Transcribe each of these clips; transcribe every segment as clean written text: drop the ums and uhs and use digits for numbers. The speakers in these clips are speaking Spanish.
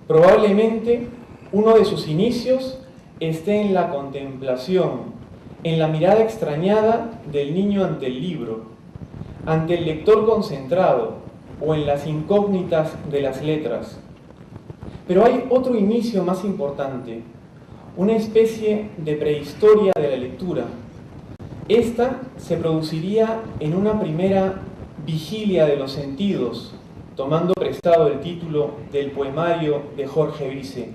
Probablemente uno de sus inicios esté en la contemplación, en la mirada extrañada del niño ante el libro, ante el lector concentrado o en las incógnitas de las letras. Pero hay otro inicio más importante, una especie de prehistoria de la lectura. Esta se produciría en una primera vigilia de los sentidos, tomando prestado el título del poemario de Jorge Vise,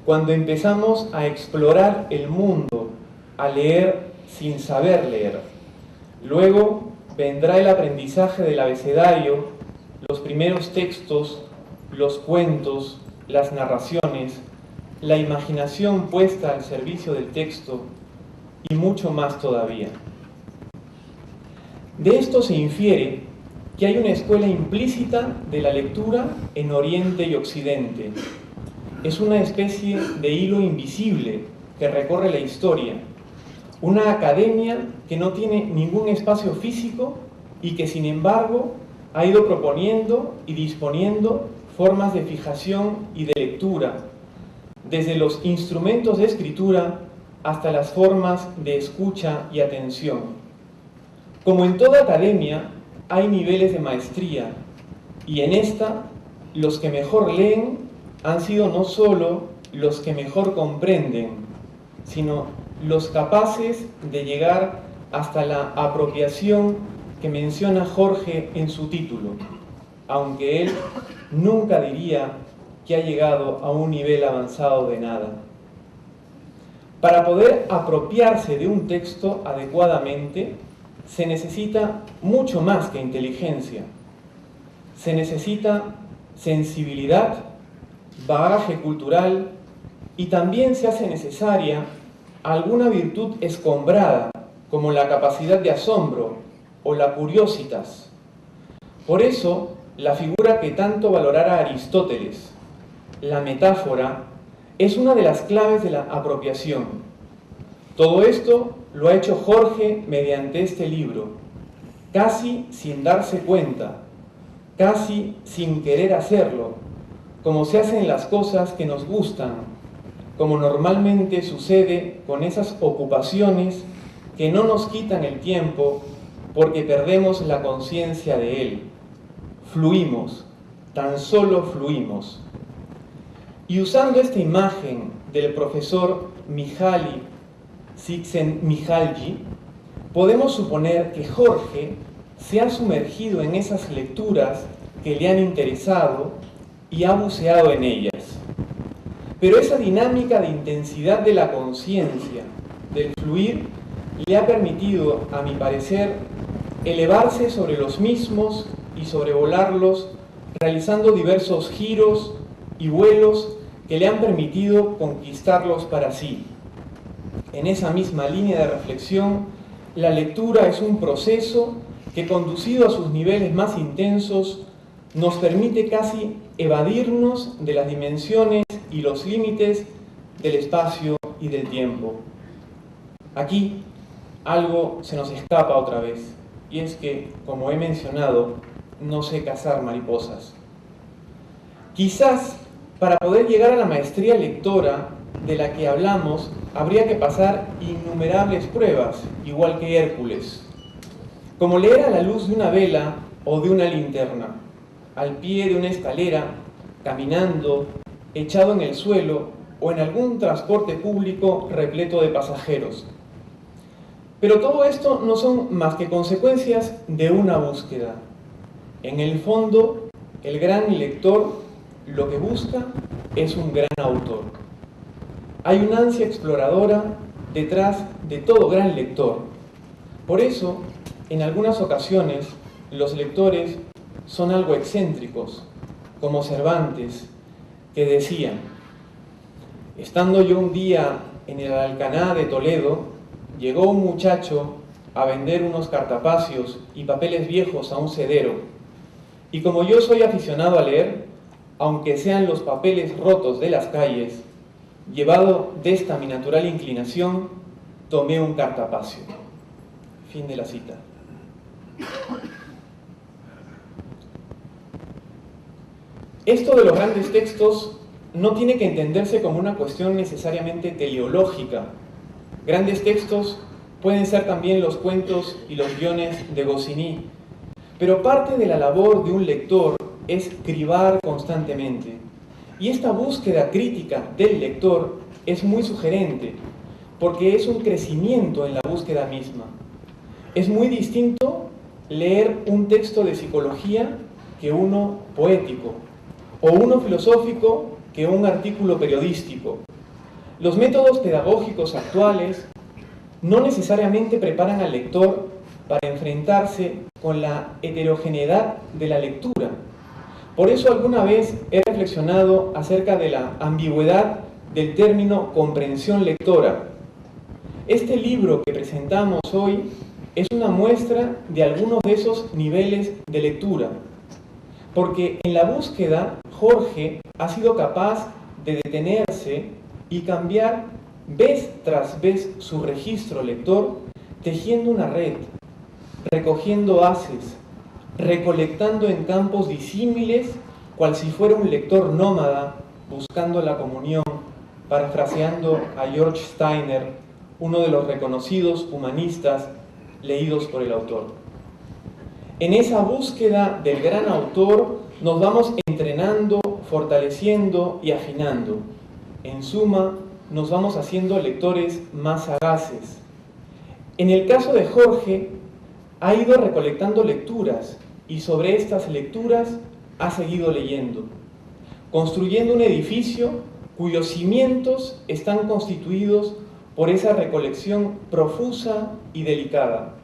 cuando empezamos a explorar el mundo, a leer sin saber leer. Luego vendrá el aprendizaje del abecedario, los primeros textos, los cuentos, las narraciones, la imaginación puesta al servicio del texto y mucho más todavía. De esto se infiere que hay una escuela implícita de la lectura en Oriente y Occidente. Es una especie de hilo invisible que recorre la historia, una academia que no tiene ningún espacio físico y que sin embargo ha ido proponiendo y disponiendo formas de fijación y de lectura, desde los instrumentos de escritura hasta las formas de escucha y atención. Como en toda academia, hay niveles de maestría, y en esta, los que mejor leen han sido no solo los que mejor comprenden, sino los capaces de llegar hasta la apropiación que menciona Jorge en su título, aunque él nunca diría que ha llegado a un nivel avanzado de nada. Para poder apropiarse de un texto adecuadamente, se necesita mucho más que inteligencia. Se necesita sensibilidad, bagaje cultural y también se hace necesaria alguna virtud escombrada, como la capacidad de asombro o la curiositas. Por eso, la figura que tanto valorara Aristóteles, la metáfora, es una de las claves de la apropiación. Todo esto lo ha hecho Jorge mediante este libro, casi sin darse cuenta, casi sin querer hacerlo, como se hacen las cosas que nos gustan, como normalmente sucede con esas ocupaciones que no nos quitan el tiempo porque perdemos la conciencia de él. Fluimos, tan solo fluimos. Y usando esta imagen del profesor Mihaly Csikszentmihalyi, podemos suponer que Jorge se ha sumergido en esas lecturas que le han interesado y ha buceado en ellas. Pero esa dinámica de intensidad de la conciencia, del fluir, le ha permitido, a mi parecer, elevarse sobre los mismos y sobrevolarlos, realizando diversos giros y vuelos que le han permitido conquistarlos para sí. En esa misma línea de reflexión, la lectura es un proceso que, conducido a sus niveles más intensos, nos permite casi evadirnos de las dimensiones y los límites del espacio y del tiempo. Aquí algo se nos escapa otra vez, y es que, como he mencionado, no sé cazar mariposas. Quizás, para poder llegar a la maestría lectora de la que hablamos, habría que pasar innumerables pruebas, igual que Hércules, como leer a la luz de una vela o de una linterna, al pie de una escalera, caminando, echado en el suelo o en algún transporte público repleto de pasajeros. Pero todo esto no son más que consecuencias de una búsqueda. En el fondo, el gran lector lo que busca es un gran autor. Hay una ansia exploradora detrás de todo gran lector. Por eso, en algunas ocasiones, los lectores son algo excéntricos, como Cervantes, que decía: estando yo un día en el Alcaná de Toledo, llegó un muchacho a vender unos cartapacios y papeles viejos a un sedero, y como yo soy aficionado a leer, aunque sean los papeles rotos de las calles, llevado de esta mi natural inclinación, tomé un cartapacio. Fin de la cita. Esto de los grandes textos no tiene que entenderse como una cuestión necesariamente teleológica. Grandes textos pueden ser también los cuentos y los guiones de Goscinny, pero parte de la labor de un lector es cribar constantemente. Y esta búsqueda crítica del lector es muy sugerente, porque es un crecimiento en la búsqueda misma. Es muy distinto leer un texto de psicología que uno poético, o uno filosófico que un artículo periodístico. Los métodos pedagógicos actuales no necesariamente preparan al lector para enfrentarse con la heterogeneidad de la lectura. Por eso alguna vez he reflexionado acerca de la ambigüedad del término comprensión lectora. Este libro que presentamos hoy es una muestra de algunos de esos niveles de lectura, porque en la búsqueda Jorge ha sido capaz de detenerse y cambiar vez tras vez su registro lector, tejiendo una red, recogiendo haces, recolectando en campos disímiles, cual si fuera un lector nómada buscando la comunión, parafraseando a George Steiner, uno de los reconocidos humanistas leídos por el autor. En esa búsqueda del gran autor nos vamos entrenando, fortaleciendo y afinando. En suma, nos vamos haciendo lectores más sagaces. En el caso de Jorge, ha ido recolectando lecturas y sobre estas lecturas ha seguido leyendo, construyendo un edificio cuyos cimientos están constituidos por esa recolección profusa y delicada.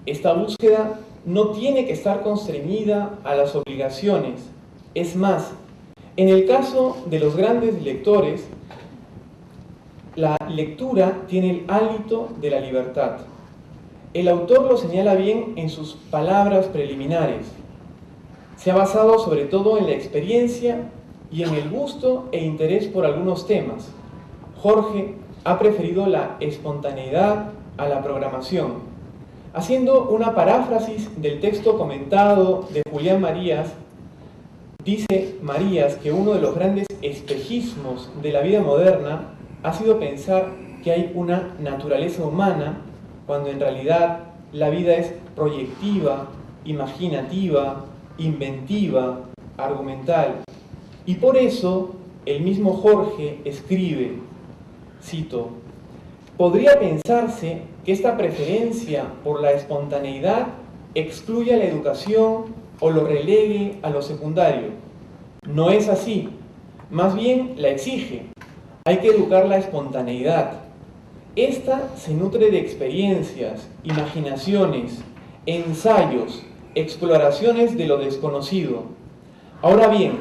Esta búsqueda no tiene que estar constreñida a las obligaciones. Es más, en el caso de los grandes lectores, la lectura tiene el hálito de la libertad. El autor lo señala bien en sus palabras preliminares. Se ha basado sobre todo en la experiencia y en el gusto e interés por algunos temas. Jorge ha preferido la espontaneidad a la programación. Haciendo una paráfrasis del texto comentado de Julián Marías, dice Marías que uno de los grandes espejismos de la vida moderna ha sido pensar que hay una naturaleza humana cuando en realidad la vida es proyectiva, imaginativa, inventiva, argumental. Y por eso el mismo Jorge escribe, cito, «Podría pensarse que esta preferencia por la espontaneidad excluya la educación o lo relegue a lo secundario. No es así, más bien la exige. Hay que educar la espontaneidad. Esta se nutre de experiencias, imaginaciones, ensayos, exploraciones de lo desconocido. Ahora bien,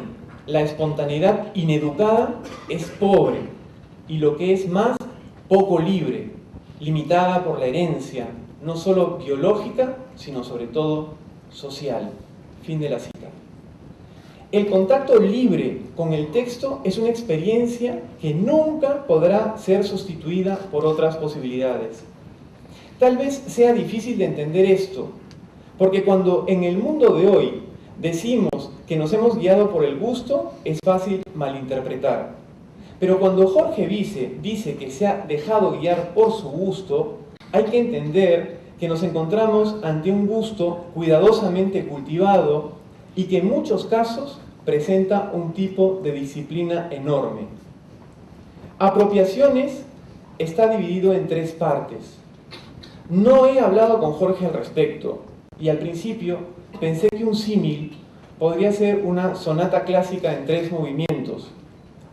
la espontaneidad ineducada es pobre y lo que es más, poco libre, limitada por la herencia, no solo biológica, sino sobre todo social». Fin de la cita. El contacto libre con el texto es una experiencia que nunca podrá ser sustituida por otras posibilidades. Tal vez sea difícil de entender esto, porque cuando en el mundo de hoy decimos que nos hemos guiado por el gusto, es fácil malinterpretar. Pero cuando Jorge dice que se ha dejado guiar por su gusto, hay que entender que nos encontramos ante un gusto cuidadosamente cultivado y que en muchos casos presenta un tipo de disciplina enorme. Apropiaciones está dividido en tres partes. No he hablado con Jorge al respecto, y al principio pensé que un símil podría ser una sonata clásica en 3 movimientos,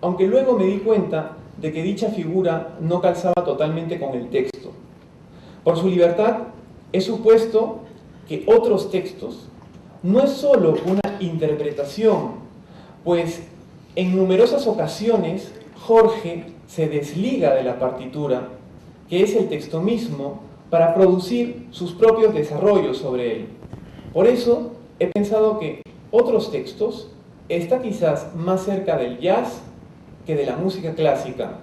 aunque luego me di cuenta de que dicha figura no calzaba totalmente con el texto. Por su libertad, he supuesto que otros textos no es solo una interpretación, pues en numerosas ocasiones Jorge se desliga de la partitura, que es el texto mismo, para producir sus propios desarrollos sobre él. Por eso he pensado que otros textos está quizás más cerca del jazz que de la música clásica.